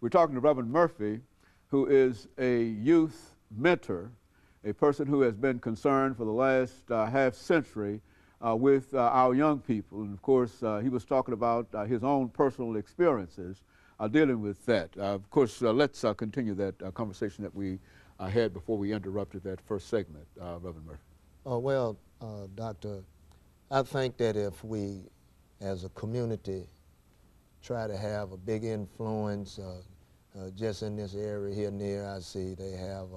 We're talking to Reverend Murphy, who is a youth mentor, a person who has been concerned for the last half century with our young people. And of course, he was talking about his own personal experiences dealing with that. Of course, let's continue that conversation that we had before we interrupted that first segment, Reverend Murphy. Well, Doctor, I think that if we, as a community, try to have a big influence just in this area here near, I see they have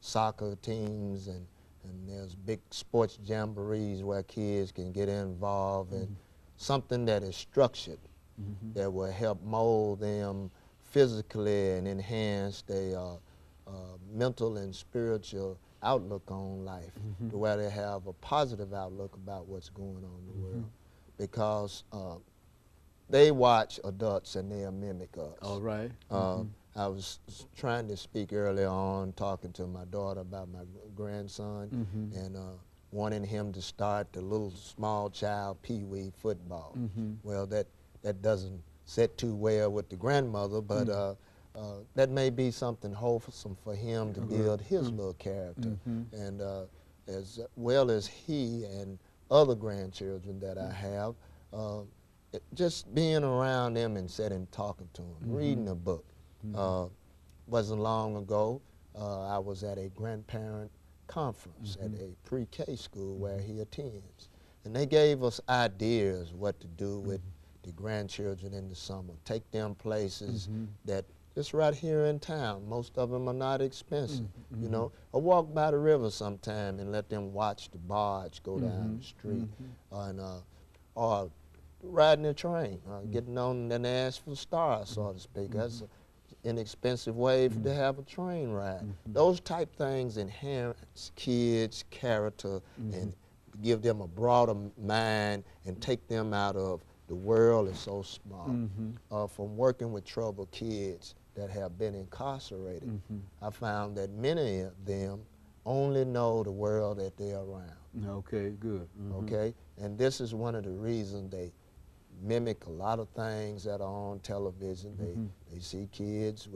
soccer teams and there's big sports jamborees where kids can get involved in something that is structured that will help mold them physically and enhance their mental and spiritual outlook on life, to where they have a positive outlook about what's going on in the world. Because they watch adults and they'll mimic us. All right. I was trying to speak earlier on, talking to my daughter about my grandson, and wanting him to start the little small child pee-wee football. Well, that doesn't sit too well with the grandmother, but that may be something wholesome for him to build his little character. And as well as he and other grandchildren that I have, just being around them and sitting talking to them, reading a book. Wasn't long ago, I was at a grandparent conference at a pre-K school where he attends. And they gave us ideas what to do with the grandchildren in the summer. Take them places that just right here in town. Most of them are not expensive, you know. Or walk by the river sometime and let them watch the barge go down the street. Or riding a train, getting on the Nashville Star, so to speak. That's an inexpensive way to have a train ride. Those type things enhance kids' character and give them a broader mind and take them out of the world is so small. From working with troubled kids that have been incarcerated, I found that many of them only know the world that they're around. Okay, good. Okay, and this is one of the reasons they mimic a lot of things that are on television. They see kids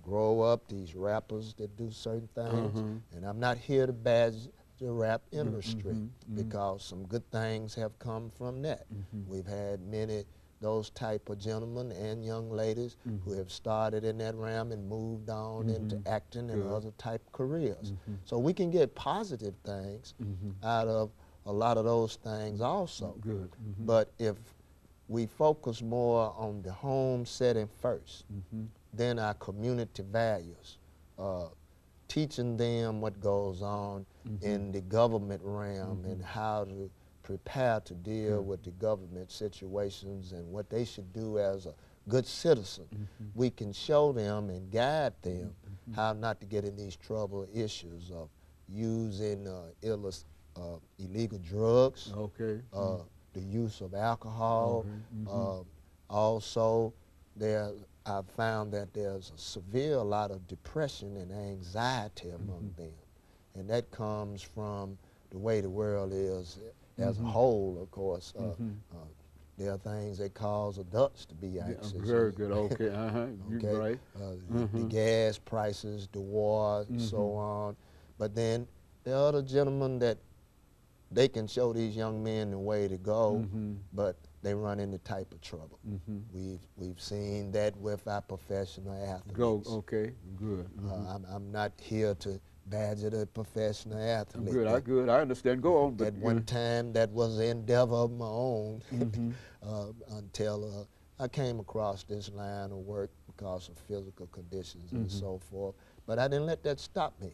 grow up, these rappers that do certain things, and I'm not here to badge the rap industry because some good things have come from that. We've had many those type of gentlemen and young ladies who have started in that realm and moved on into acting and other type careers. So we can get positive things out of a lot of those things also. But if we focus more on the home setting first, then our community values, teaching them what goes on in the government realm and how to prepare to deal with the government situations and what they should do as a good citizen. We can show them and guide them how not to get in these trouble issues of using illegal drugs, the use of alcohol. Also, I've found that there's a severe lot of depression and anxiety among them. And that comes from the way the world is as a whole, of course. There are things that cause adults to be anxious. Very good, okay, okay? Right. The gas prices, the war, and so on. But then there are other gentlemen that they can show these young men the way to go, but they run into type of trouble. We've seen that with our professional athletes. Okay, good. I'm not here to badger the professional athlete. Good, I understand. Go on. At one time, that was an endeavor of my own until I came across this line of work because of physical conditions and so forth. But I didn't let that stop me.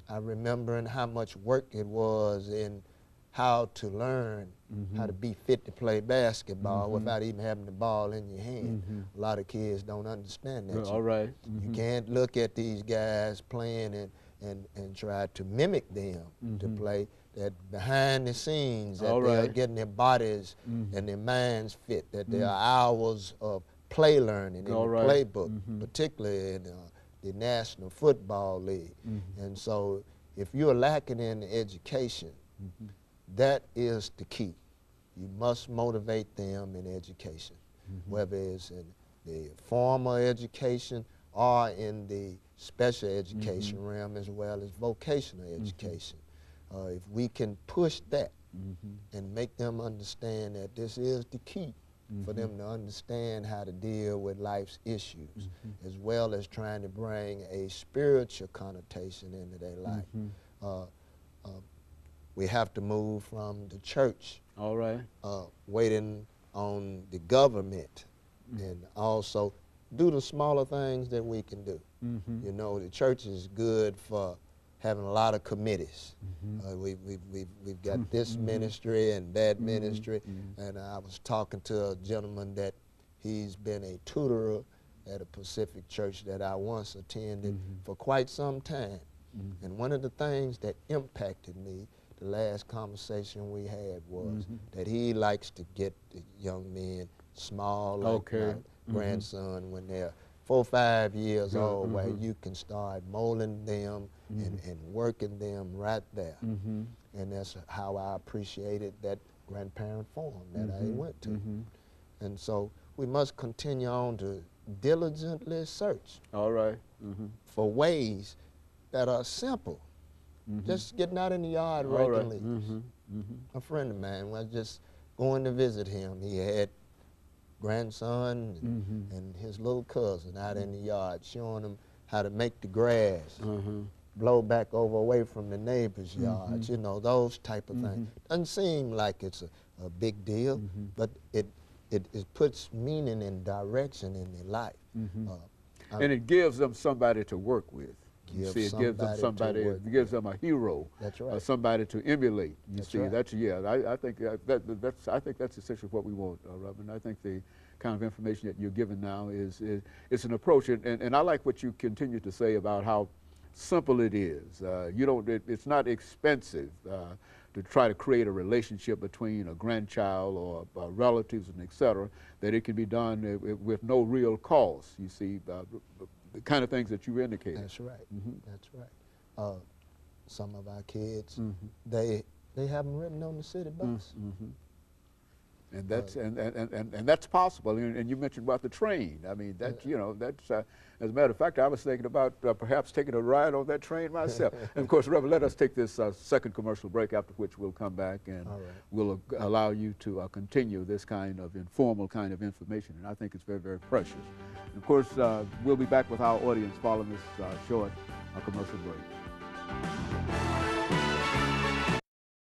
I remember how much work it was in how to learn how to be fit to play basketball without even having the ball in your hand. A lot of kids don't understand that. All right. You can't look at these guys playing and try to mimic them to play. That behind the scenes, that they're getting their bodies and their minds fit, that there are hours of play learning in the playbook, particularly in the National Football League. And so if you're lacking in education, that is the key. You must motivate them in education, whether it's in the formal education or in the special education realm as well as vocational education. If we can push that and make them understand that this is the key for them to understand how to deal with life's issues, as well as trying to bring a spiritual connotation into their life. We have to move from the church, waiting on the government, and also do the smaller things that we can do. You know, the church is good for having a lot of committees. We've got this ministry and that ministry, and I was talking to a gentleman that he's been a tutor at a Pacific church that I once attended for quite some time. And one of the things that impacted me, the last conversation we had, was that he likes to get the young men small, like my grandson, when they're 4 or 5 years old, where you can start molding them and working them right there. And that's how I appreciated that grandparent forum that I went to. And so we must continue on to diligently search for ways that are simple. Just getting out in the yard raking leaves. A friend of mine was just going to visit him. He had grandson and his little cousin out in the yard, showing them how to make the grass blow back over away from the neighbor's yards, you know, those type of things. Doesn't seem like it's a big deal, but it puts meaning and direction in their life. And it gives them somebody to work with. You see, it gives them somebody, it gives them a hero, somebody to emulate. You see, that's I think that's essentially what we want, Robin. I think the kind of information that you're giving now is it's an approach, and I like what you continue to say about how simple it is. You don't, it's not expensive to try to create a relationship between a grandchild or relatives and et cetera, that it can be done with no real cost. You see. The kind of things that you indicated. That's right. That's right. Some of our kids, they have them written on the city bus. And that's and that's possible. And you mentioned about the train. I mean, that you know, that's as a matter of fact, I was thinking about perhaps taking a ride on that train myself. And of course, Reverend, let us take this second commercial break, after which we'll come back and we'll allow you to continue this kind of informal kind of information. And I think it's very, very precious. And of course, we'll be back with our audience following this short commercial break.